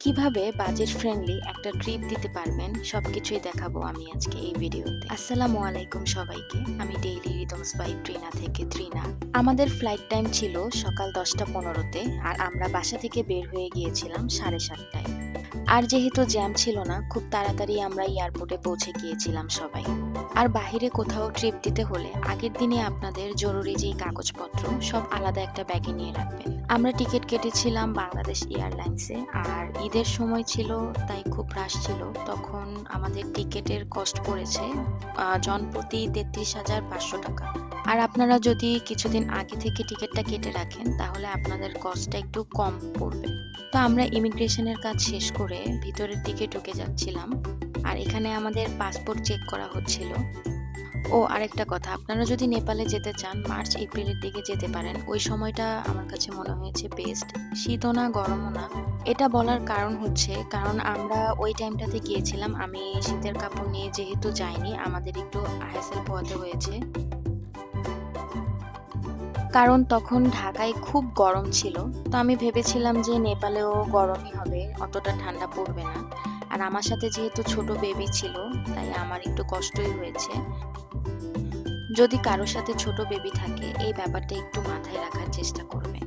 কিভাবে budget friendly একটা trip দিতে পারবেন সবকিছুই দেখাবো আমি আজকে এই ভিডিওতে। আসসালামু আলাইকুম সবাইকে। আমি ডেইলি রিদমস বাই ট্রিনা থেকে ত্রিনা। আমাদের ফ্লাইট টাইম ছিল সকাল 10:15-তে আর আমরা বাসা থেকে বের হয়ে গিয়েছিলাম 7:30টায়। আর যেহেতু জ্যাম ছিল না, খুব তাড়াতাড়ি আমরা এয়ারপোর্টে পৌঁছে গিয়েছিলাম সবাই। আর বাহিরে কোথাও ট্রিপ দিতে হলে আগের দিনে আপনাদের জরুরি যেই কাগজপত্র সব আলাদা একটা ব্যাগে নিয়ে রাখবেন। আমরা টিকিট কেটেছিলাম বাংলাদেশ এয়ারলাইন্সে, আর ঈদের সময় ছিল তাই খুব রাশ ছিল। তখন আমাদের টিকিটের কস্ট পড়েছে জনপ্রতি 33,500 টাকা। আর আপনারা যদি কিছুদিন আগে থেকে টিকিটটা কেটে রাখেন তাহলে আপনাদের কস্টটা একটু কম পড়বে। তো আমরা ইমিগ্রেশনের কাজ শেষ করে ভিতরের দিকে ঢুকে যাচ্ছিলাম, আর এখানে আমাদের পাসপোর্ট চেক করা হচ্ছিল। ও আরেকটা কথা, আপনারা যদি নেপালে যেতে চান মার্চ এপ্রিলের দিকে যেতে পারেন। ওই সময়টা আমার কাছে মনে হয়েছে বেস্ট। শীতও না গরমও না। এটা বলার কারণ হচ্ছে কারণ আমরা ওই টাইমটাতে গিয়েছিলাম, আমি শীতের কাপড় নিয়ে যেহেতু যাইনি, আমাদের একটু হ্যাসেল পোহাতে হয়েছে। কারণ তখন ঢাকায় খুব গরম ছিল। তো আমি ভেবেছিলাম যে নেপালেও গরমই হবে, অতটা ঠান্ডা পড়বে না। আর আমার সাথে যেহেতু ছোট বেবি ছিল তাই আমার একটু কষ্টই হয়েছে। যদি কারো সাথে ছোট বেবি থাকে এই ব্যাপারটা একটু মাথায় রাখার চেষ্টা করবেন।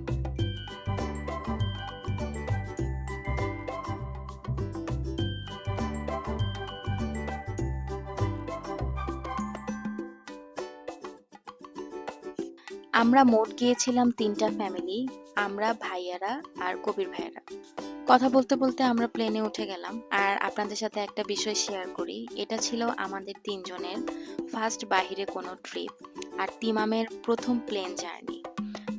আমরা মোট গিয়েছিলাম ৩টা ফ্যামিলি, আমরা ভাইয়ারা আর কবির ভাইয়ারা। কথা বলতে বলতে আমরা প্লেনে উঠে গেলাম। আর আপনাদের সাথে একটা বিষয় শেয়ার করি, এটা ছিল আমাদের ৩ জনের ফার্স্ট বাহিরে কোনো ট্রিপ আর তিমামের প্রথম প্লেন জার্নি।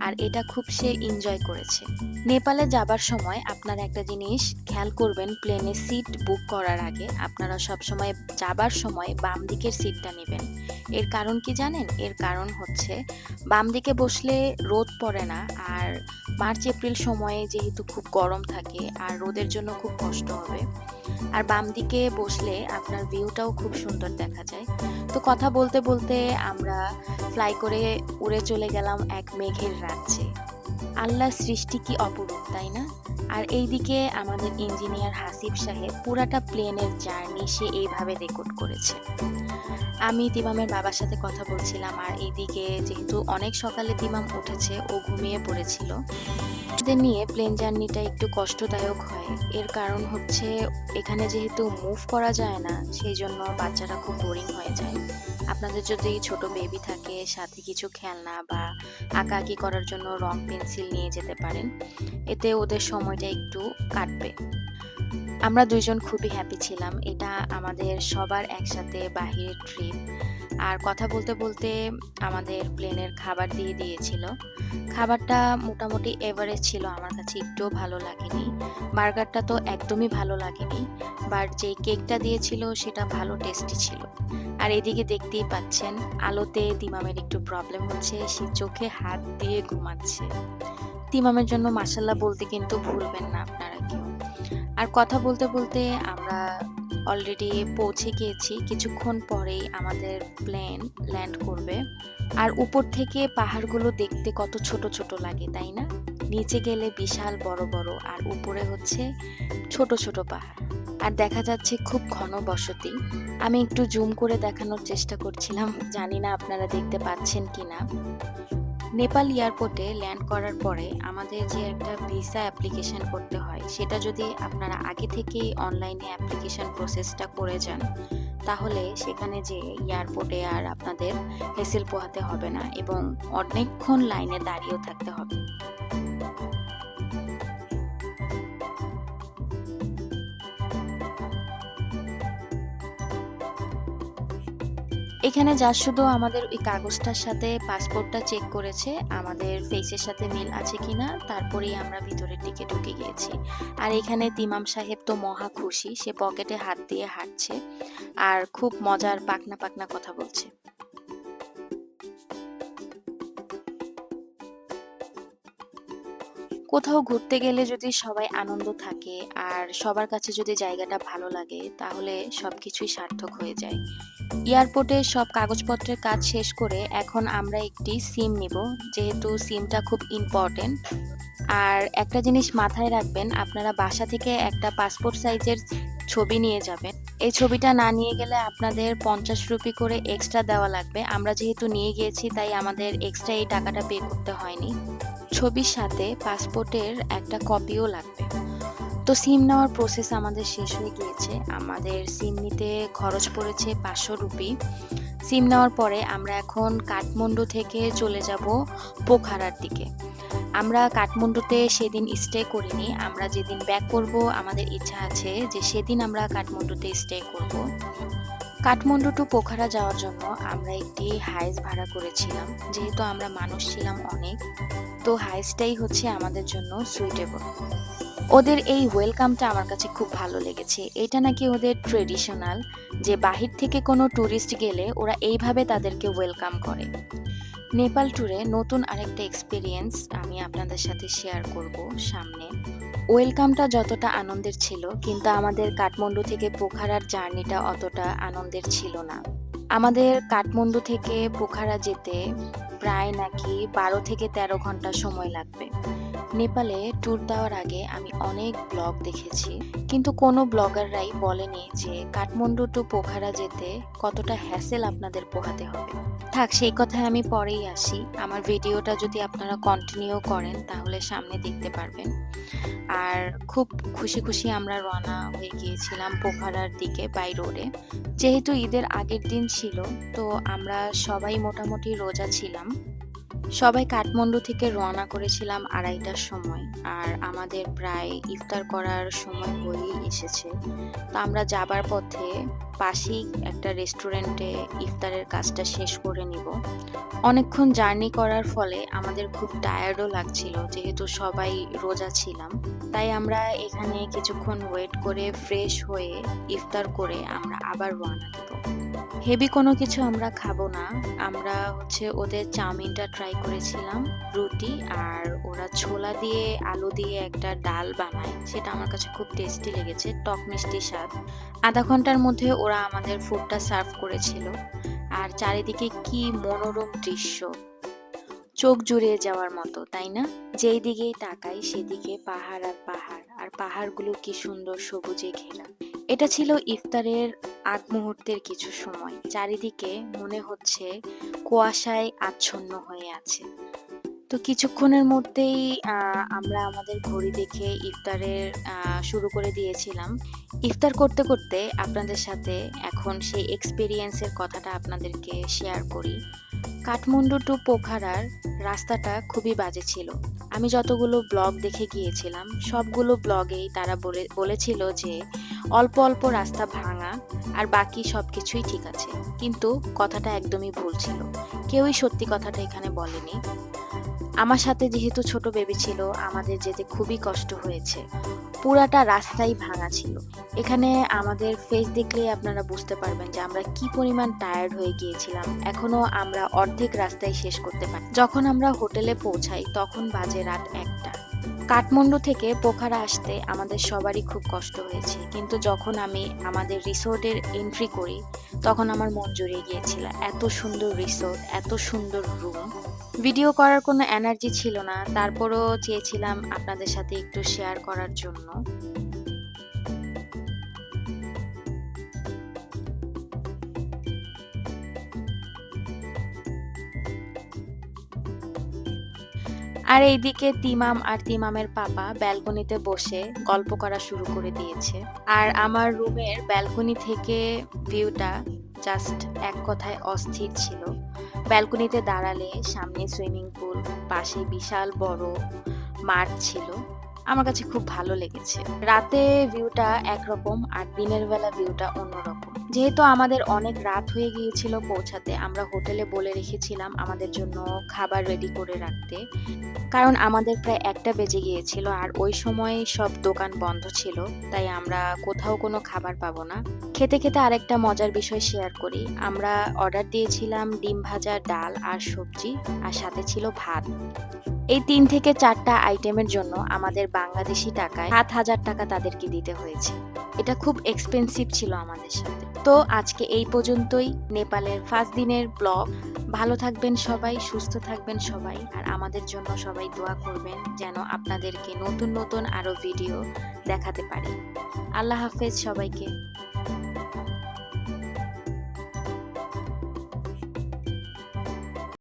আর এটা খুব সে এনজয় করেছে। নেপালে যাবার সময় আপনারা একটা জিনিস খেয়াল করবেন, প্লেনে সিট বুক করার আগে আপনারা সবসময় যাবার সময় বাম দিকের সিটটা নেবেন। এর কারণ কি জানেন? এর কারণ হচ্ছে বাম দিকে বসলে রোদ পড়ে না, আর মার্চ এপ্রিল সময়ে যেহেতু খুব গরম থাকে আর রোদের জন্য খুব কষ্ট হবে। আর বাম দিকে বসলে আপনার ভিউটাও খুব সুন্দর দেখা যায়। তো কথা বলতে বলতে আমরা ফ্লাই করে উড়ে চলে গেলাম এক মেঘের রাজ্যে। আল্লাহর সৃষ্টি কি অপরূপ, তাই না? আর এইদিকে আমাদের ইঞ্জিনিয়ার হাসিব সাহেব পুরাটা প্লেনের জার্নি সে এইভাবে রেকর্ড করেছে। আমি তিমামের বাবার সাথে কথা বলছিলাম, আর এইদিকে যেহেতু অনেক সকালে তিমাম উঠেছে, ও ঘুমিয়ে পড়েছিল। ওদের নিয়ে প্লেন জার্নিটা একটু কষ্টদায়ক হয়। এর কারণ হচ্ছে এখানে যেহেতু মুভ করা যায় না, সেই জন্য বাচ্চারা খুব বোরিং হয়ে যায়। আপনাদের যদি ছোট বেবি থাকে সাথে কিছু খেলনা বা আঁকাআঁকি করার জন্য রং পেন্সিল নিয়ে যেতে পারেন, এতে ওদের সময়টা একটু কাটবে। আমরা ২ জন খুবই হ্যাপি ছিলাম। এটা আমাদের সবার একসাথে বাহিরের ট্রিপ। আর কথা বলতে বলতে আমাদের প্লেনের খাবার দিয়ে দিয়েছিল। খাবারটা মোটামুটি এভারেজ ছিল, আমার কাছে একটুও ভালো লাগেনি। বার্গারটা তো একদমই ভালো লাগেনি। বাট যেই কেকটা দিয়েছিল সেটা ভালো টেস্টি ছিল। আর এদিকে দেখতেই পাচ্ছেন আলোতে তিমামের একটু প্রবলেম হচ্ছে, সে চোখে হাত দিয়ে ঘুমাচ্ছে। তিমামের জন্য মাশাআল্লাহ বলতে কিন্তু ভুলবেন না আপনারা কেউ। আর কথা বলতে বলতে আমরা অলরেডি পৌঁছে গিয়েছি। কিছুক্ষণ পরেই আমাদের প্লেন ল্যান্ড করবে। আর উপর থেকে পাহাড়গুলো দেখতে কত ছোট ছোট লাগে, তাই না? নিচে গেলে বিশাল বড় বড়, আর উপরে হচ্ছে ছোট ছোট পাহাড়। আর দেখা যাচ্ছে খুব ঘন বসতি। আমি একটু জুম করে দেখানোর চেষ্টা করছিলাম, জানি না আপনারা দেখতে পাচ্ছেন কিনা। নেপাল এয়ারপোর্টে ল্যান্ড করার পরে আমাদের যে একটা ভিসা অ্যাপ্লিকেশন করতে হয়, সেটা যদি আপনারা আগে থেকেই অনলাইনে অ্যাপ্লিকেশন প্রসেসটা করে যান তাহলে সেখানে যে এয়ারপোর্টে আর আপনাদের হেসেল পোহাতে হবে না এবং অনেকক্ষণ লাইনে দাঁড়িয়েও থাকতে হবে। এখানে যা শুধু আমাদের ওই কাগজটার সাথে পাসপোর্টটা চেক করেছে, আমাদের ফেসের সাথে মিল আছে কিনা, তারপরেই আমরা ভিতরের দিকে ঢুকে গিয়েছি। আর এখানে তিমাম সাহেব তো মহা খুশি, সে পকেটে হাত দিয়ে হাঁটছে আর খুব মজার পাকনা পাকনা কথা বলছে। কোথাও ঘুরতে গেলে যদি সবাই আনন্দ থাকে আর সবার কাছে যদি জায়গাটা ভালো লাগে তাহলে সবকিছুই সার্থক হয়ে যায়। এয়ারপোর্টে সব কাগজপত্রের কাজ শেষ করে এখন আমরা একটি সিম নিব, যেহেতু সিমটা খুব ইম্পর্টেন্ট। আর একটা জিনিস মাথায় রাখবেন, আপনারা বাসা থেকে একটা পাসপোর্ট সাইজের ছবি নিয়ে যাবেন। এই ছবিটা না নিয়ে গেলে আপনাদের ৫০ রুপি করে এক্সট্রা দেওয়া লাগবে। আমরা যেহেতু নিয়ে গিয়েছি তাই আমাদের এক্সট্রা এই টাকাটা পে করতে হয়নি। ছবির সাথে পাসপোর্টের একটা কপিও লাগবে। তো সিম নেওয়ার প্রসেস আমাদের শেষ হয়ে গিয়েছে। আমাদের সিম নিতে খরচ পড়েছে ৫০০ রুপি। সিম নেওয়ার পরে আমরা এখন কাঠমান্ডু থেকে চলে যাব পোখারার দিকে। আমরা কাঠমান্ডুতে সেদিন স্টে করিনি। আমরা যেদিন ব্যাক করব আমাদের ইচ্ছা আছে যে সেদিন আমরা কাঠমান্ডুতে স্টে করব। কাঠমান্ডু টু পোখারা যাওয়ার জন্য আমরা একটি হাইস ভাড়া করেছিলাম। যেহেতু আমরা মানুষ ছিলাম অনেক, তো হাইসটাই হচ্ছে আমাদের জন্য সুইটেবল। ওদের এই ওয়েলকামটা আমার কাছে খুব ভালো লেগেছে। এটা নাকি ওদের ট্রেডিশনাল, যে বাহির থেকে কোনো ট্যুরিস্ট গেলে ওরা এইভাবে তাদেরকে ওয়েলকাম করে। নেপাল ট্যুরে নতুন আরেকটা এক্সপেরিয়েন্স আমি আপনাদের সাথে শেয়ার করব সামনে। ওয়েলকামটা যতটা আনন্দের ছিল, কিন্তু আমাদের কাঠমান্ডু থেকে পোখারার জার্নিটা অতটা আনন্দের ছিল না। আমাদের কাঠমান্ডু থেকে পোখারা যেতে প্রায় নাকি ১২ থেকে ১৩ ঘন্টা সময় লাগবে। নেপালে ট্যুর দেওয়ার আগে আমি অনেক ব্লগ দেখেছি, কিন্তু কোনো ব্লগাররাই বলেনি যে কাঠমান্ডু টু পোখারা যেতে কতটা হ্যাসেল আপনাদের পোহাতে হবে। থাক, সেই কথায় আমি পরেই আসি। আমার ভিডিওটা যদি আপনারা কন্টিনিউ করেন তাহলে সামনে দেখতে পারবেন। আর খুব খুশি খুশি আমরা রওনা হয়ে গিয়েছিলাম পোখারার দিকে বাই রোডে। যেহেতু ঈদের আগের দিন ছিল, তো আমরা সবাই মোটামুটি রোজা ছিলাম। সবাই কাঠমান্ডু থেকে রওনা করেছিলাম ২:৩০টার সময়, আর আমাদের প্রায় ইফতার করার সময় হয়েই এসেছে। তো আমরা যাবার পথে পাশেই একটা রেস্টুরেন্টে ইফতারের কাজটা শেষ করে নিব। অনেকক্ষণ জার্নি করার ফলে আমাদের খুব টায়ার্ডও লাগছিল, যেহেতু সবাই রোজা ছিলাম। তাই আমরা এখানে কিছুক্ষণ ওয়েট করে ফ্রেশ হয়ে ইফতার করে আমরা আবার রওনা দেব। হেভি কোনো কিছু আমরা খাবো না। আমরা হচ্ছে ওদের চাউমিনটা ট্রাই করেছিলাম, রুটি, আর ওরা ছোলা দিয়ে আলু দিয়ে একটা ডাল বানায়, সেটা আমার কাছে খুব টেস্টি লেগেছে, টক মিষ্টি স্বাদ। আধা ঘন্টার মধ্যে ওরা আমাদের ফুডটা সার্ভ করেছিল। আর চারিদিকে কি মনোরম দৃশ্য, চোখ জুড়িয়ে যাওয়ার মতো, তাই না? যেই দিকেই তাকাই সেদিকে পাহাড় আর পাহাড়, আর পাহাড়গুলো কি সুন্দর সবুজে ঘেরা। এটা ছিল ইফতারের আগ মুহূর্তের কিছু সময়। চারিদিকে মনে হচ্ছে কুয়াশায় আচ্ছন্ন হয়ে আছে। তো কিছুক্ষণের মধ্যেই আমরা আমাদের ঘড়ি দেখে ইফতারের শুরু করে দিয়েছিলাম। ইফতার করতে করতে আপনাদের সাথে এখন সেই এক্সপেরিয়েন্সের কথাটা আপনাদেরকে শেয়ার করি। কাঠমান্ডু টু পোখারার রাস্তাটা খুবই বাজে ছিল। আমি যতগুলো ব্লগ দেখে গিয়েছিলাম সবগুলো ব্লগেই তারা বলেছিল যে অল্প অল্প রাস্তা ভাঙা আর বাকি সবকিছুই ঠিক আছে, কিন্তু কথাটা একদমই ভুল ছিল। কেউই সত্যি কথাটা এখানে বলেনি। আমার সাথে যেহেতু ছোট বেবি ছিল, আমাদের যেতে খুবই কষ্ট হয়েছে। পুরাটা রাস্তাই ভাঙা ছিল। এখানে আমাদের ফেস দেখলেই আপনারা বুঝতে পারবেন যে আমরা কি পরিমাণ টায়ার্ড হয়ে গিয়েছিলাম। এখনো আমরা অর্ধেক রাস্তায় শেষ করতে পারি। যখন আমরা হোটেলে পৌঁছাই তখন বাজে রাত ১টা। কাঠমান্ডু থেকে পোখারা আসতে আমাদের সবারই খুব কষ্ট হয়েছে, কিন্তু যখন আমি আমাদের রিসোর্টের এন্ট্রি করি তখন আমার মন জুড়িয়ে গিয়েছিল। এত সুন্দর রিসোর্ট, এত সুন্দর রুম। ভিডিও করার কোনো এনার্জি ছিল না, তারপরও চেয়েছিলাম আপনাদের সাথে একটু শেয়ার করার জন্য। আর এইদিকে তিমাম আর তিমামের পাপা ব্যালকনিতে বসে গল্প করা শুরু করে দিয়েছে। আর আমার রুমের ব্যালকনি থেকে ভিউটা জাস্ট এক কথায় অস্থির ছিল। ব্যালকনিতে দাঁড়ালে সামনে সুইমিং পুল, পাশে বিশাল বড় মাঠ ছিল। আমার কাছে খুব ভালো লেগেছে। রাতে ভিউটা একরকম আর দিনের বেলা ভিউটা অন্যরকম। যেহেতু আমাদের অনেক রাত হয়ে গিয়েছিল পৌঁছাতে, আমরা হোটেলে বলে রেখেছিলাম আমাদের জন্য খাবার রেডি করে রাখতে, কারণ আমাদের প্রায় ১টা বেজে গিয়েছিল আর ওই সময় সব দোকান বন্ধ ছিল। তাই আমরা কোথাও কোনো খাবার পাবো না। খেতে খেতে আরেকটা মজার বিষয় শেয়ার করি। আমরা অর্ডার দিয়েছিলাম ডিম ভাজা, ডাল আর সবজি, আর সাথে ছিল ভাত। এই ৩ থেকে ৪টা আইটেমের জন্য আমাদের বাংলাদেশি টাকায় ৭,০০০ টাকা তাদেরকে দিতে হয়েছে। এটা খুব এক্সপেন্সিভ ছিল আমাদের সাথে। তো আজকে এই পর্যন্তই নেপালের 5 দিনের ব্লগ। ভালো থাকবেন সবাই, সুস্থ থাকবেন সবাই, আর আমাদের জন্য সবাই দোয়া করবেন যেন আপনাদেরকে নতুন নতুন আরো ভিডিও দেখাতে পারি। আল্লাহ হাফেজ সবাইকে।